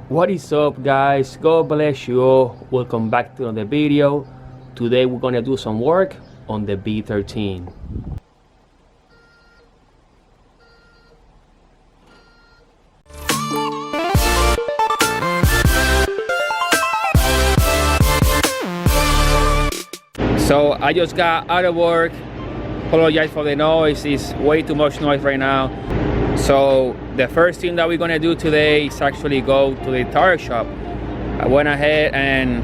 What is up, guys? God bless you all. Welcome back to another video. Today we're gonna do some work on the B13. So I just got out of work. Apologize for the noise, it's way too much noise right now. So the first thing that we're gonna do today is actually go to the tire shop. I went ahead and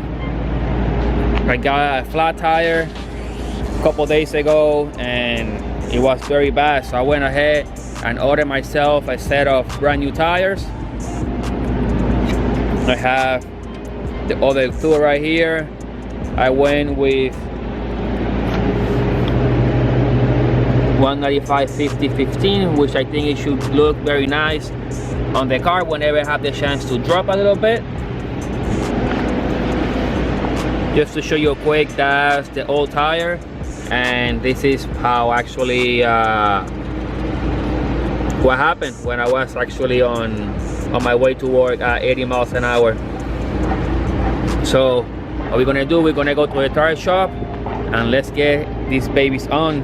I got a flat tire a couple days ago and it was very bad. So I went ahead and ordered myself a set of brand new tires. I have the other two right here. I went with 195/50/15, which I think it should look very nice on the car whenever I have the chance to drop a little bit. Just to show you quick, that's the old tire, and this is how actually what happened when I was actually on my way to work at 80 miles an hour. So what we're gonna do, we're gonna go to the tire shop and let's get these babies on.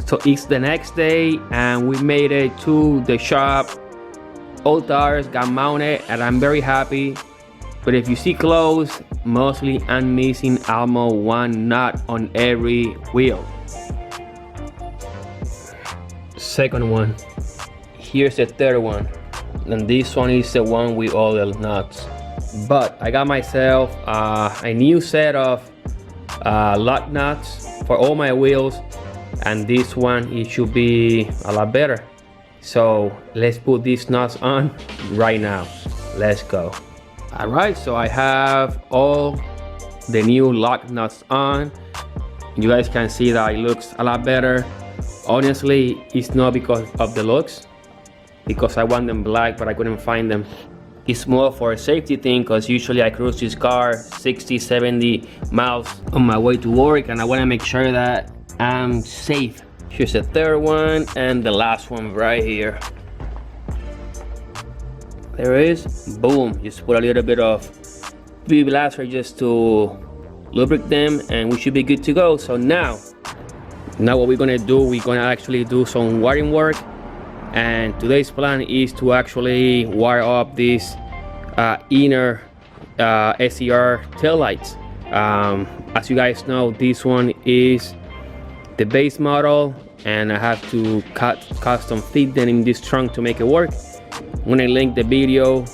So it's the next day and we made it to the shop. All tires got mounted and I'm very happy. But if you see close, mostly I'm missing almost one nut on every wheel. Second one. Here's the third one. And this one is the one with all the nuts. But I got myself a new set of lug nuts for all my wheels. And this one, it should be a lot better. So let's put these nuts on right now. Let's go. All right, so I have all the new lock nuts on. You guys can see that it looks a lot better. Honestly, it's not because of the looks, because I want them black but I couldn't find them. It's more for a safety thing, because usually I cruise this car 60-70 miles on my way to work and I want to make sure that I'm safe. Here's the third one and the last one right here. There it is. Boom. Just put a little bit of BB blaster just to lubricate them and we should be good to go. So now what we're gonna do, we're gonna actually do some wiring work, and today's plan is to actually wire up these inner SCR taillights. As you guys know, this one is the base model and I have to custom fit them in this trunk to make it work. I'm gonna link the video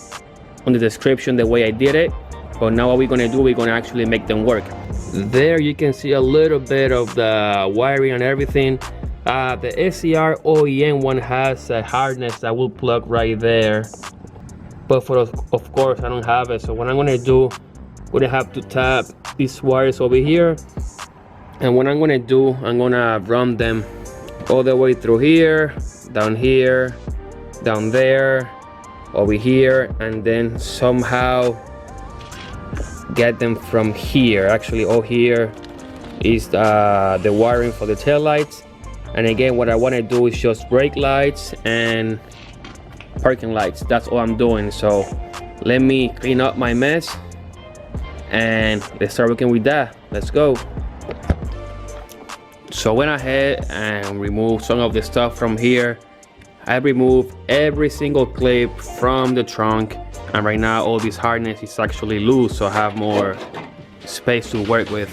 on the description the way I did it. But now what we're gonna do, we're gonna actually make them work. There you can see a little bit of the wiring and everything. The SCR OEM one has a harness that will plug right there, but of course I don't have it. So what I'm gonna do, I'm gonna have to tap these wires over here, and what I'm gonna do, I'm gonna run them all the way through here, down there, over here, and then somehow get them from here. Actually, all here is the wiring for the tail lights. And again, what I want to do is just brake lights and parking lights. That's all I'm doing. So let me clean up my mess and let's start working with that. Let's go. So I went ahead and removed some of the stuff from here. I removed every single clip from the trunk, and right now all this harness is actually loose, so I have more space to work with.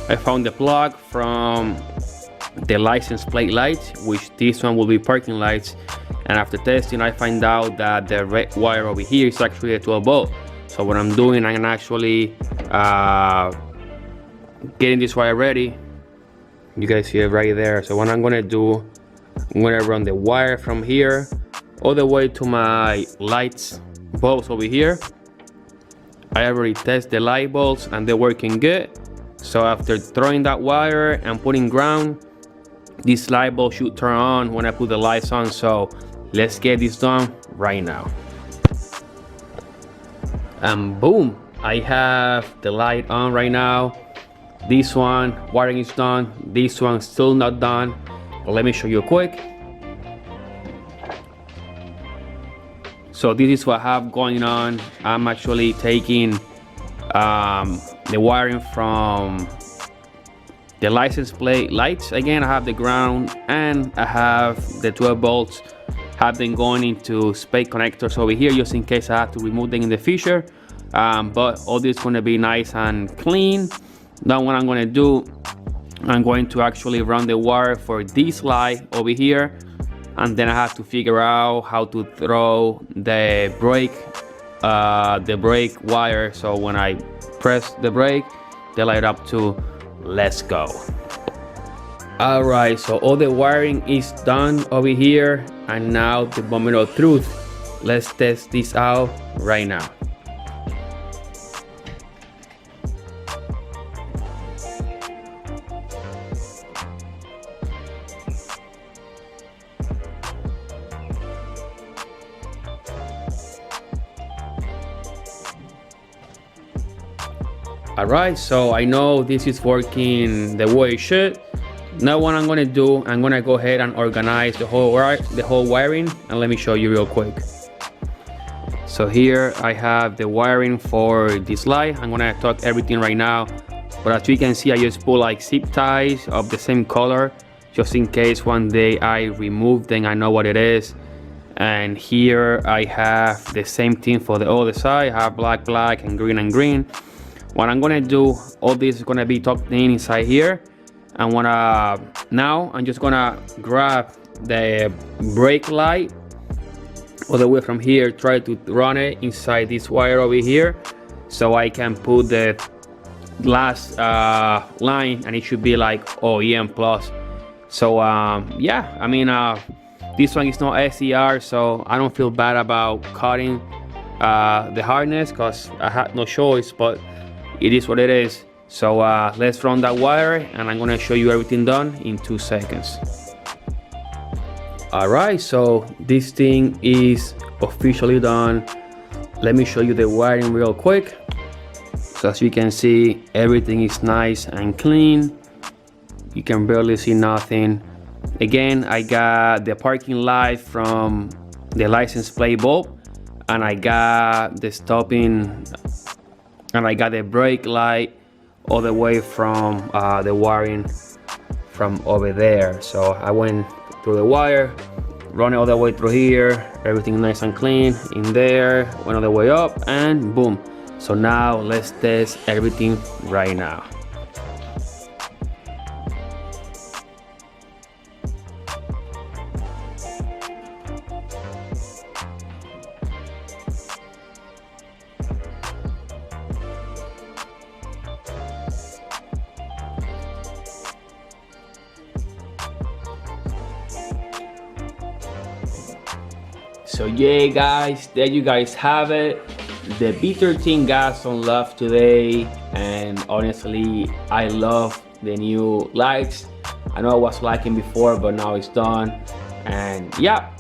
I found the plug from the license plate lights, which this one will be parking lights, and after testing I find out that the red wire over here is actually a 12 volt. So what I'm doing, I'm actually getting this wire ready. You guys see it right there. So what I'm gonna do, I'm gonna run the wire from here all the way to my lights bulbs over here. I already tested the light bulbs and they're working good. So after throwing that wire and putting ground, this light bulb should turn on when I put the lights on. So let's get this done right now. And boom, I have the light on right now. This one wiring is done, this one still not done. Let me show you quick. So this is what I have going on. I'm actually taking the wiring from the license plate lights. Again, I have the ground and I have the 12 volts. Have them going into space connectors over here just in case I have to remove them in the future. But all this is going to be nice and clean. Now what I'm going to do, I'm going to actually run the wire for this light over here, and then I have to figure out how to throw the brake wire, so when I press the brake, they light up too. Let's go. All right, so all the wiring is done over here, and now the moment of truth. Let's test this out right now. Alright, so I know this is working the way it should. Now what I'm gonna do, I'm gonna go ahead and organize the whole wiring, and let me show you real quick. So here I have the wiring for this light. I'm gonna talk everything right now, but as you can see, I just put like zip ties of the same color, just in case one day I remove them, I know what it is. And here I have the same thing for the other side. I have black, black, and green. What I'm gonna do, all this is gonna be tucked in inside here. And now I'm just gonna grab the brake light all the way from here, try to run it inside this wire over here, so I can put the last line, and it should be like OEM plus. So yeah, I mean this one is not SCR, so I don't feel bad about cutting the harness because I had no choice, but it is what it is. So let's run that wire, and I'm gonna show you everything done in 2 seconds. Alright, so this thing is officially done. Let me show you the wiring real quick. So as you can see, everything is nice and clean. You can barely see nothing. Again, I got the parking light from the license plate bulb, and I got the stopping, and I got the brake light all the way from the wiring from over there. So I went through the wire, run it all the way through here, everything nice and clean in there, went all the way up, and boom. So now let's test everything right now. So yeah guys, there you guys have it. The B13 got some love today, and honestly I love the new lights. I know I was liking before, but now it's done. And yeah,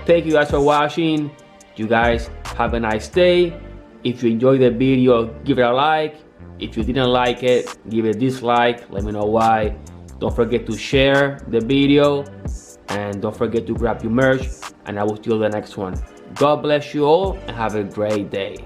thank you guys for watching. You guys have a nice day. If you enjoyed the video, give it a like. If you didn't like it, give it a dislike. Let me know why. Don't forget to share the video, and don't forget to grab your merch, and I will see you in the next one. God bless you all, and have a great day.